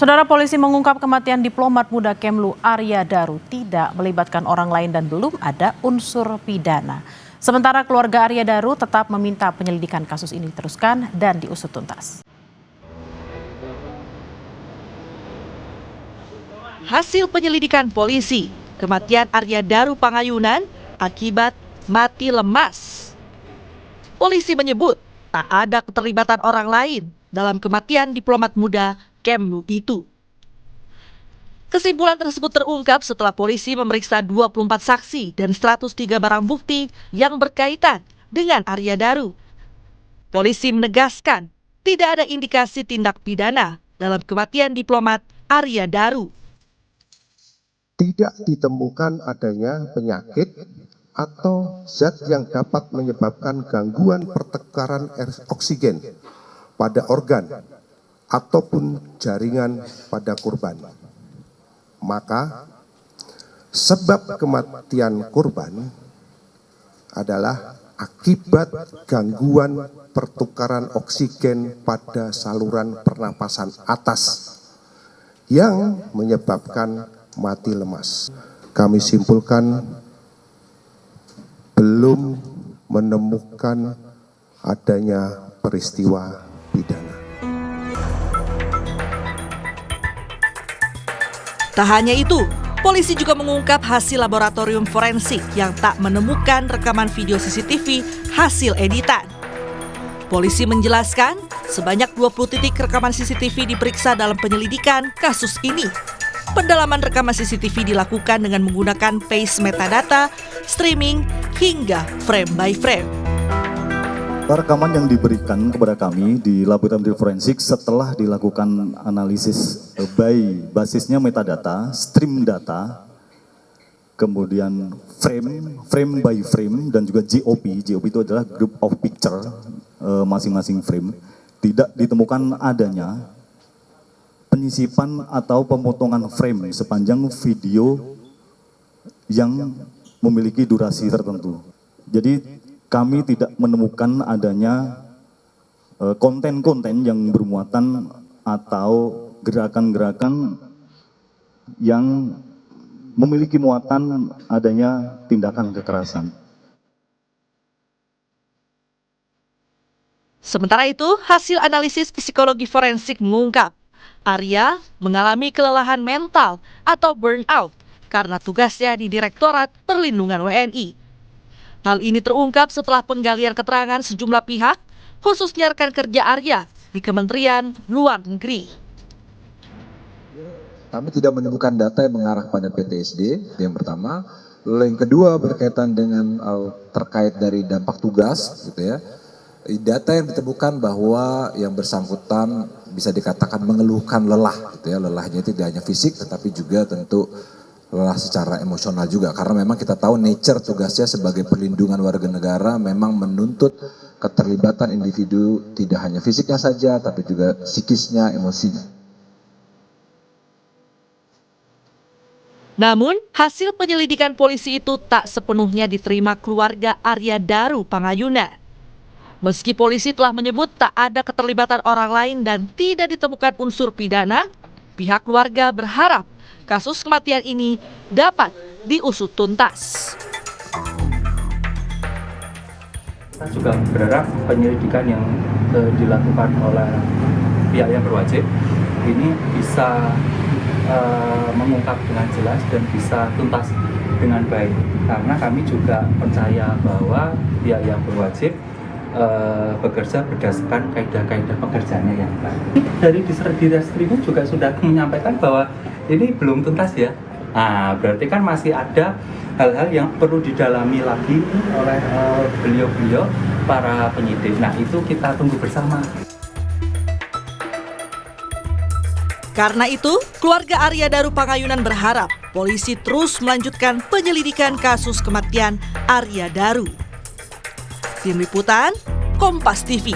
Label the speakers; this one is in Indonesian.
Speaker 1: Saudara, polisi mengungkap kematian diplomat muda Kemlu Arya Daru tidak melibatkan orang lain dan belum ada unsur pidana. Sementara keluarga Arya Daru tetap meminta penyelidikan kasus ini diteruskan dan diusut tuntas.
Speaker 2: Hasil penyelidikan polisi, kematian Arya Daru Pangayunan akibat mati lemas. Polisi menyebut tak ada keterlibatan orang lain dalam kematian diplomat muda Kemlu itu. Kesimpulan tersebut terungkap setelah polisi memeriksa 24 saksi dan 103 barang bukti yang berkaitan dengan Arya Daru. Polisi menegaskan tidak ada indikasi tindak pidana dalam kematian diplomat Arya Daru.
Speaker 3: Tidak ditemukan adanya penyakit atau zat yang dapat menyebabkan gangguan pertukaran oksigen pada organ ataupun jaringan pada korban. Maka sebab kematian korban adalah akibat gangguan pertukaran oksigen pada saluran pernapasan atas yang menyebabkan mati lemas. Kami simpulkan belum menemukan adanya peristiwa pidana.
Speaker 2: Tak hanya itu, polisi juga mengungkap hasil laboratorium forensik yang tak menemukan rekaman video CCTV hasil editan. Polisi menjelaskan sebanyak 20 titik rekaman CCTV diperiksa dalam penyelidikan kasus ini. Pendalaman rekaman CCTV dilakukan dengan menggunakan face metadata, streaming, hingga frame by frame.
Speaker 4: Rekaman yang diberikan kepada kami di laboratorium forensik setelah dilakukan analisis by basisnya metadata, stream data, kemudian frame by frame, dan juga GOP. GOP itu adalah group of picture masing-masing frame. Tidak ditemukan adanya penyisipan atau pemotongan frame sepanjang video yang memiliki durasi tertentu. Jadi kami tidak menemukan adanya konten-konten yang bermuatan atau gerakan-gerakan yang memiliki muatan adanya tindakan kekerasan.
Speaker 2: Sementara itu, hasil analisis psikologi forensik mengungkap Arya mengalami kelelahan mental atau burnout karena tugasnya di Direktorat Perlindungan WNI. Hal ini terungkap setelah penggalian keterangan sejumlah pihak, khususnya rekan kerja Arya di Kementerian Luar Negeri.
Speaker 5: Kami tidak menemukan data yang mengarah pada PTSD, yang pertama. Lalu yang kedua berkaitan dengan terkait dari dampak tugas, gitu ya. Data yang ditemukan bahwa yang bersangkutan bisa dikatakan mengeluhkan lelah, gitu ya. Lelahnya tidak hanya fisik, tetapi juga tentu lelah secara emosional juga, karena memang kita tahu nature tugasnya sebagai perlindungan warga negara memang menuntut keterlibatan individu tidak hanya fisiknya saja, tapi juga psikisnya, emosinya.
Speaker 2: Namun, hasil penyelidikan polisi itu tak sepenuhnya diterima keluarga Arya Daru Pangayunan. Meski polisi telah menyebut tak ada keterlibatan orang lain dan tidak ditemukan unsur pidana, pihak keluarga berharap kasus kematian ini dapat diusut tuntas.
Speaker 6: Kita juga berharap penyelidikan yang dilakukan oleh pihak yang berwajib ini bisa mengungkap dengan jelas dan bisa tuntas dengan baik. Karena kami juga percaya bahwa pihak yang berwajib bekerja berdasarkan kaidah-kaidah pekerjaannya yang baik. Dari Ditreskrimum juga sudah menyampaikan bahwa ini belum tuntas ya. Nah, berarti kan masih ada hal-hal yang perlu didalami lagi oleh beliau-beliau para penyidik. Nah, itu kita tunggu bersama.
Speaker 2: Karena itu, keluarga Arya Daru Pangayunan berharap polisi terus melanjutkan penyelidikan kasus kematian Arya Daru. Tim Liputan, Kompas TV.